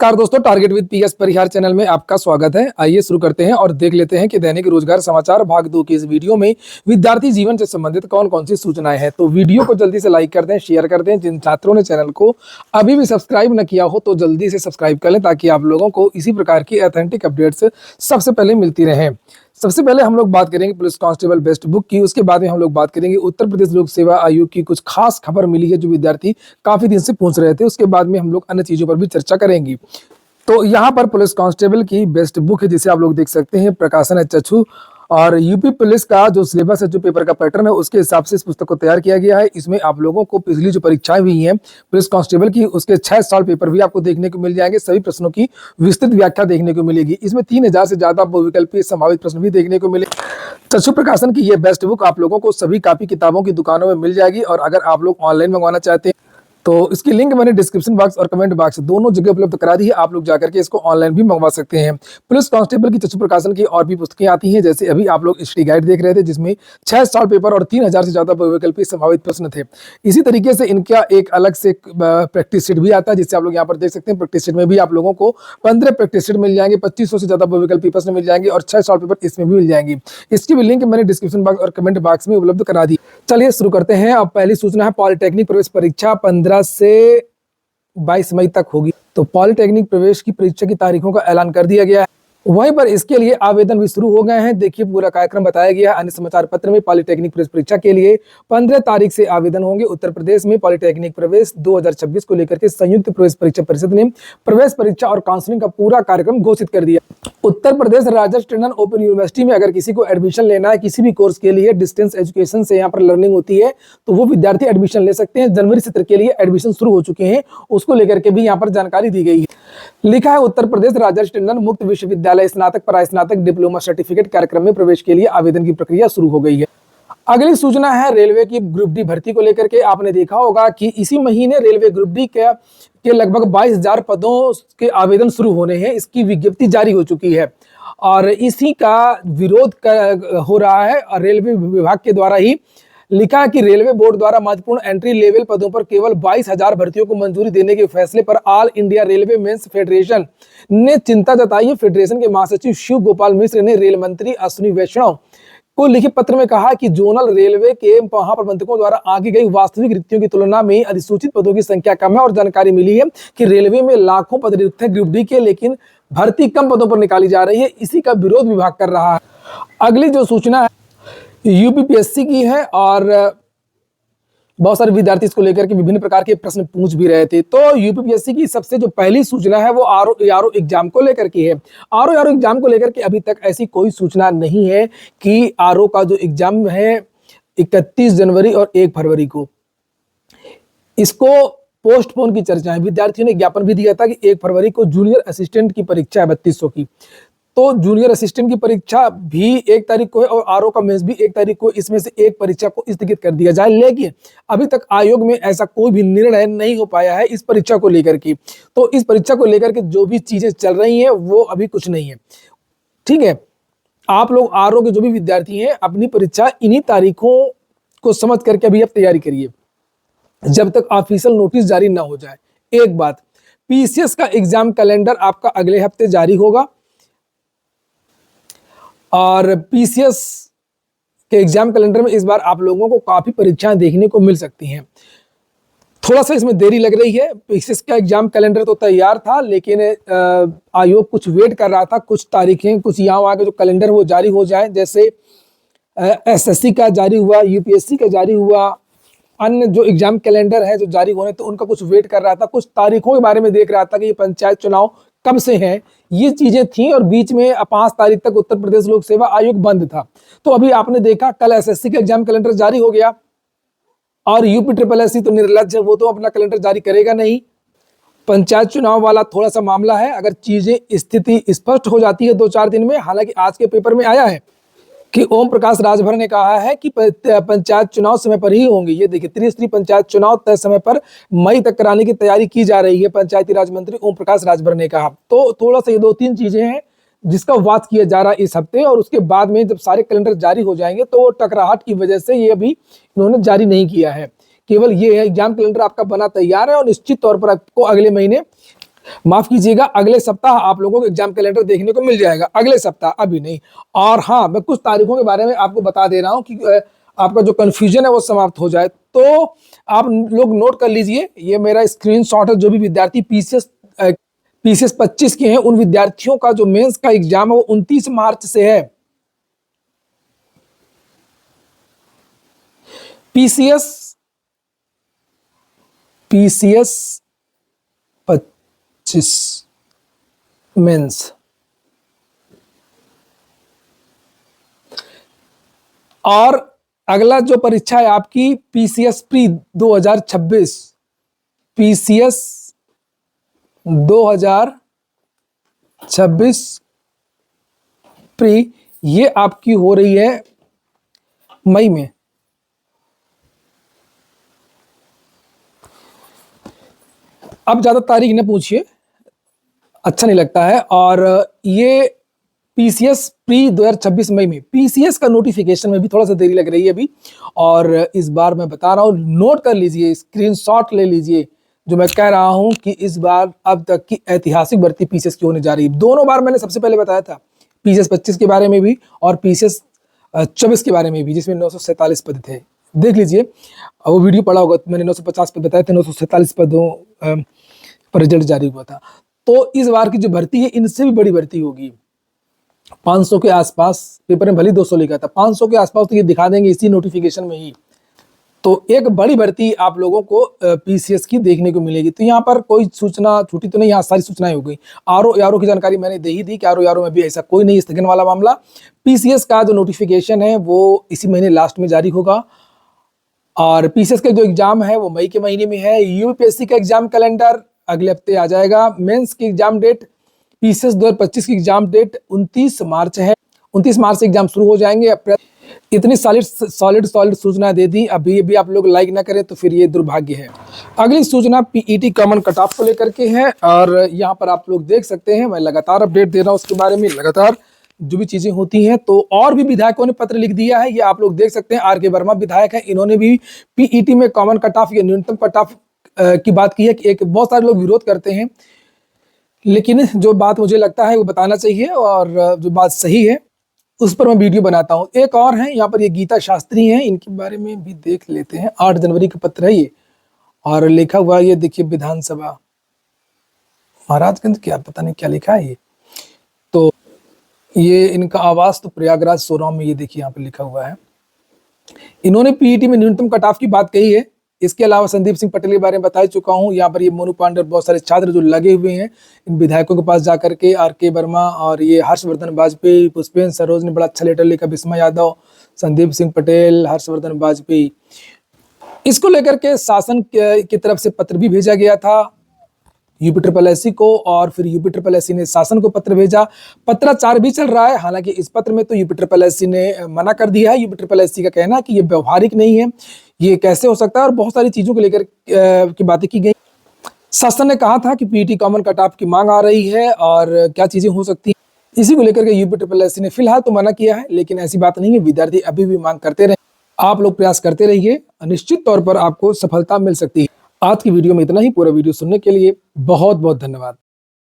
नमस्कार दोस्तों, target with PS Parihar channel में आपका स्वागत है। आइए शुरू करते हैं और देख लेते हैं कि दैनिक रोजगार समाचार भाग 2 की इस वीडियो में विद्यार्थी जीवन से संबंधित कौन कौन सी सूचनाएं हैं। तो वीडियो को जल्दी से लाइक कर दें, शेयर कर दें। जिन छात्रों ने चैनल को अभी भी सब्सक्राइब न किया हो तो जल्दी से सब्सक्राइब कर लें, ताकि आप लोगों को इसी प्रकार की ऑथेंटिक अपडेट्स सबसे पहले मिलती रहें। सबसे पहले हम लोग बात करेंगे पुलिस कांस्टेबल बेस्ट बुक की, उसके बाद में हम लोग बात करेंगे उत्तर प्रदेश लोक सेवा आयोग की कुछ खास खबर मिली है जो विद्यार्थी काफी दिन से पूछ रहे थे। उसके बाद में हम लोग अन्य चीजों पर भी चर्चा करेंगे। तो यहाँ पर पुलिस कांस्टेबल की बेस्ट बुक है, जिसे आप लोग देख सकते हैं। प्रकाशन है चक्षु, और यूपी पुलिस का जो सिलेबस है, जो पेपर का पैटर्न है, उसके हिसाब से इस पुस्तक को तैयार किया गया है। इसमें आप लोगों को पिछली जो परीक्षाएं हुई हैं पुलिस कांस्टेबल की, उसके 6 साल पेपर भी आपको देखने को मिल जाएंगे। सभी प्रश्नों की विस्तृत व्याख्या देखने को मिलेगी। इसमें 3000 से ज्यादा बहुविकल्पीय संभावित प्रश्न भी देखने को मिले। चक्षु प्रकाशन की ये बेस्ट बुक आप लोगों को सभी कॉपी किताबों की दुकानों में मिल जाएगी। और अगर आप लोग ऑनलाइन मंगवाना चाहते हैं तो इसकी लिंक मैंने डिस्क्रिप्शन बॉक्स और कमेंट बॉक्स दोनों जगह उपलब्ध करा दी है। आप लोग जाकर के इसको ऑनलाइन भी मंगवा सकते हैं। पुलिस कांस्टेबल की चक्षु प्रकाशन की और भी पुस्तकें आती हैं, जैसे अभी आप लोग स्टडी गाइड देख रहे थे, जिसमें 6 साल पेपर और 3000 से ज्यादा बहुविकल्पीय संभावित प्रश्न थे। इसी तरीके से इनका एक अलग से प्रैक्टिस शीट भी आता है, जिससे आप लोग यहाँ पर देख सकते हैं। प्रैक्टिस शीट में भी आप लोगों को 15 प्रैक्टिस शीट मिल जाएंगे, 2500 से ज्यादा बहुविकल्पीय प्रश्न मिल जाएंगे और 6 साल पेपर इसमें भी मिल जाएंगी। इसकी भी लिंक मैंने डिस्क्रिप्शन बॉक्स और कमेंट बॉक्स में उपलब्ध करा दी। चलिए शुरू करते हैं। अब पहली सूचना है, पॉलिटेक्निक प्रवेश परीक्षा 15 से 22 मई तक होगी। तो पॉलिटेक्निक प्रवेश की परीक्षा की तारीखों का ऐलान कर दिया गया है। वहीं पर इसके लिए आवेदन भी शुरू हो गए हैं। देखिए पूरा कार्यक्रम बताया गया है अन्य समाचार पत्र में। पॉलिटेक्निक प्रवेश परीक्षा के लिए 15 तारीख से आवेदन होंगे। उत्तर प्रदेश में पॉलिटेक्निक प्रवेश 2026 को लेकर के संयुक्त प्रवेश परीक्षा परिषद ने प्रवेश परीक्षा और काउंसलिंग का पूरा कार्यक्रम घोषित कर दिया। उत्तर प्रदेश राजर्षि टंडन ओपन यूनिवर्सिटी में अगर किसी को एडमिशन लेना है किसी भी कोर्स के लिए, डिस्टेंस एजुकेशन से यहाँ पर लर्निंग होती है, तो वो विद्यार्थी एडमिशन ले सकते हैं। जनवरी सत्र के लिए एडमिशन शुरू हो चुके हैं, उसको लेकर के भी यहाँ पर जानकारी दी गई है। लिखा है, उत्तर प्रदेश राजर्षि टंडन मुक्त विश्वविद्यालय स्नातक परास्नातक डिप्लोमा सर्टिफिकेट कार्यक्रम में प्रवेश के लिए आवेदन की प्रक्रिया शुरू हो गई है। अगली सूचना है रेलवे की ग्रुप डी भर्ती को लेकर के। आपने देखा होगा कि इसी महीने रेलवे ग्रुप डी के लगभग 22,000 पदों के आवेदन शुरू होने हैं। इसकी विज्ञप्ति जारी हो चुकी है और इसी का विरोध हो रहा है। और रेलवे विभाग के द्वारा ही लिखा है कि रेलवे बोर्ड द्वारा महत्वपूर्ण एंट्री लेवल पदों पर केवल 22,000 भर्तियों को मंजूरी देने के फैसले पर all India railway men's federation ने चिंता जताई है। फेडरेशन के महासचिव शिव गोपाल मिश्र ने रेल मंत्री अश्विनी वैष्णव को लिखे पत्र में कहा कि जोनल रेलवे के महाप्रबंधकों द्वारा आगे गई वास्तविक रिक्तियों की तुलना में अधिसूचित पदों की संख्या कम है और जानकारी मिली है कि रेलवे में लाखों पद रिक्त हैं ग्रुप डी के, लेकिन भर्ती कम पदों पर निकाली जा रही है। इसी का विरोध विभाग कर रहा है। अगली जो सूचना है यूपीपीएससी की है और बहुत सारे विद्यार्थी इसको लेकर के विभिन्न प्रकार के प्रश्न पूछ भी रहे थे। तो यूपीपीएससी की सबसे जो पहली सूचना है वो आरओ एग्जाम को लेकर की है। आरओ एग्जाम को लेकर के अभी तक ऐसी कोई सूचना नहीं है कि आरओ का जो एग्जाम है 31 जनवरी और 1 फरवरी को इसको पोस्टपोन की चर्चा है। विद्यार्थियों ने ज्ञापन भी दिया था कि 1 फरवरी को जूनियर असिस्टेंट की परीक्षा है 3200 की, तो जूनियर असिस्टेंट की परीक्षा भी 1 तारीख को है और आरओ का मेंस भी 1 तारीख को। इसमें से एक परीक्षा को स्थगित कर दिया जाए, लेकिन अभी तक आयोग में ऐसा कोई भी निर्णय नहीं हो पाया है इस परीक्षा को लेकर के। तो इस परीक्षा को लेकर के जो भी चीजें चल रही हैं वो अभी कुछ नहीं है। ठीक है, आप लोग आरओ के जो भी विद्यार्थी हैं अपनी परीक्षा इन्हीं तारीखों को समझ करके अभी आप तैयारी करिए, जब तक ऑफिशियल नोटिस जारी ना हो जाए। एक बात, पीसीएस का एग्जाम कैलेंडर आपका अगले हफ्ते जारी होगा और पीसीएस के एग्जाम कैलेंडर में इस बार आप लोगों को काफी परीक्षाएं देखने को मिल सकती हैं। थोड़ा सा इसमें देरी लग रही है। पीसीएस का एग्जाम कैलेंडर तो तैयार था, लेकिन आयोग कुछ वेट कर रहा था, कुछ तारीखें कुछ यहाँ वहाँ के जो कैलेंडर वो जारी हो जाए। जैसे एसएससी का जारी हुआ, यूपीएससी का जारी हुआ, अन्य जो एग्जाम कैलेंडर है जो जारी होने, तो उनका कुछ वेट कर रहा था। कुछ तारीखों के बारे में देख रहा था कि ये पंचायत चुनाव कब से हैं, ये चीजें थी। और बीच में 5 तारीख तक उत्तर प्रदेश लोक सेवा आयोग बंद था। तो अभी आपने देखा कल एसएससी का एग्जाम कैलेंडर जारी हो गया और यूपी ट्रिपल एससी तो निर्लज्ज है, वो तो अपना कैलेंडर जारी करेगा नहीं। पंचायत चुनाव वाला थोड़ा सा मामला है, अगर चीजें स्थिति स्पष्ट हो जाती है 2-4 दिन में। हालांकि आज के पेपर में आया है कि ओम प्रकाश राजभर ने कहा है कि पंचायत चुनाव समय पर ही होंगे। ये देखिए, त्रिस्तरीय पंचायत चुनाव तय समय पर मई तक कराने की तैयारी की जा रही है, पंचायती राज मंत्री ओम प्रकाश राजभर ने कहा। तो थोड़ा सा ये 2-3 चीजें हैं जिसका वाद किया जा रहा है इस हफ्ते। और उसके बाद में जब सारे कैलेंडर जारी हो जाएंगे तो टकराहट की वजह से ये अभी इन्होंने जारी नहीं किया है। केवल ये है एग्जाम कैलेंडर आपका बना तैयार है और निश्चित तौर पर आपको अगले महीने माफ कीजिएगा, अगले सप्ताह आप लोगों को एग्जाम कैलेंडर देखने को मिल जाएगा, अगले सप्ताह, अभी नहीं। और हाँ, मैं कुछ तारीखों के बारे में आपको बता दे रहा हूं कि आपका जो कंफ्यूजन है वो समाप्त हो जाए। तो आप लोग नोट कर लीजिए, ये मेरा स्क्रीनशॉट है। जो भी विद्यार्थी पीसीएस 25 के हैं, उन विद्यार्थियों का जो मेंस का एग्जाम है वो 29 मार्च से है। PCS 25 mains. और अगला जो परीक्षा है आपकी पीसीएस प्री 2026, पीसीएस 2026 प्री, ये आपकी हो रही है मई में। अब ज्यादा तारीख न पूछिए, अच्छा नहीं लगता है। और ये पीसीएस प्री 2026 मई में, पीसीएस का नोटिफिकेशन में भी थोड़ा सा देरी लग रही है अभी। और इस बार मैं बता रहा हूं, नोट कर लीजिए, स्क्रीनशॉट ले लीजिए, जो मैं कह रहा हूं कि इस बार अब तक की ऐतिहासिक भर्ती पीसीएस की होने जा रही है। दोनों बार मैंने सबसे पहले बताया था, पीसीएस 25 के बारे में भी और पीसीएस 24 के बारे में भी, जिसमें 947 पद थे। देख लीजिए, वो वीडियो पड़ा होगा, मैंने 950 पद बताए थे, 947 पदों पर रिजल्ट जारी हुआ था। तो इस बार की जो भर्ती है, इनसे भी बड़ी भर्ती होगी, 500 के आसपास। पेपर में भले 200 लिखा था, 500 के आसपास तो ये दिखा देंगे इसी नोटिफिकेशन में ही। तो एक बड़ी भर्ती आप लोगों को पीसीएस की देखने को मिलेगी। तो यहाँ पर कोई सूचना छूटी तो नहीं, यहाँ सारी सूचनाएं हो गई। आरओ की जानकारी मैंने दे ही दी कि आरओ में भी ऐसा कोई नहीं स्थगन वाला मामला। पीसीएस का जो नोटिफिकेशन है वो इसी महीने लास्ट में जारी होगा। और पीसीएस का जो एग्जाम है वो मई के महीने में है। यूपीएससी का एग्जाम कैलेंडर अगले हफ्ते आ जाएगा। मेंस की एग्जाम डेट, पीसीएस 2025 की एग्जाम डेट 29 मार्च है। 29 मार्च से एग्जाम शुरू हो जाएंगे। इतनी सॉलिड सूचना दे दी, अभी भी आप लोग लाइक ना करें तो फिर ये दुर्भाग्य है। अगली सूचना पीईटी कॉमन कट ऑफ को लेकर के है। और यहाँ पर आप लोग देख सकते हैं, मैं लगातार अपडेट दे रहा हूँ उसके बारे में, लगातार जो भी चीजें होती हैं। तो और भी विधायकों ने पत्र लिख दिया है, ये आप लोग देख सकते हैं। आर.के. वर्मा विधायक है, इन्होंने भी पीईटी में कॉमन कट ऑफ या न्यूनतम कट ऑफ की बात की है कि एक बहुत सारे लोग विरोध करते हैं, लेकिन जो बात मुझे लगता है वो बताना चाहिए, और जो बात सही है उस पर मैं वीडियो बनाता हूं। एक और है यहाँ पर, ये गीता शास्त्री हैं, इनके बारे में भी देख लेते हैं। 8 जनवरी का पत्र है ये, और लिखा हुआ ये देखिए, विधानसभा महाराजगंज, क्या पता नहीं क्या लिखा है ये। तो ये इनका आवास तो प्रयागराज सोराव में, ये देखिए यहाँ पर लिखा हुआ है। इन्होंने पीईटी में न्यूनतम कट ऑफ की बात कही है। इसके अलावा संदीप सिंह पटेल के बारे में बता चुका हूं। यहाँ पर ये मोनू पांडे और बहुत सारे छात्र जो लगे हुए हैं इन विधायकों के पास जाकर के, आर.के. वर्मा और ये हर्षवर्धन वाजपेयी, पुष्पेंद्र सरोज ने बड़ा अच्छा लेटर लिखा, विस्मय यादव, संदीप सिंह पटेल, हर्षवर्धन वाजपेयी। इसको लेकर के शासन की तरफ से पत्र भी भेजा गया था यूपीएससी को, और फिर यूपीएससी ने शासन को पत्र भेजा। पत्राचार भी चल रहा है। हालांकि इस पत्र में तो यूपीएससी ने मना कर दिया है। यूपीएससी का कहना है कि ये व्यवहारिक नहीं है, ये कैसे हो सकता है, और बहुत सारी चीजों को लेकर की बातें की गई। शासन ने कहा था कि पीईटी कॉमन कट ऑफ की मांग आ रही है और क्या चीजें हो सकती है, इसी को लेकर के यूपीएससी ने फिलहाल तो मना किया है। लेकिन ऐसी बात नहीं है, विद्यार्थी अभी भी मांग करते रहे। आप लोग प्रयास करते रहिए, निश्चित तौर पर आपको सफलता मिल सकती है। आज की वीडियो में इतना ही। पूरा वीडियो सुनने के लिए बहुत बहुत धन्यवाद।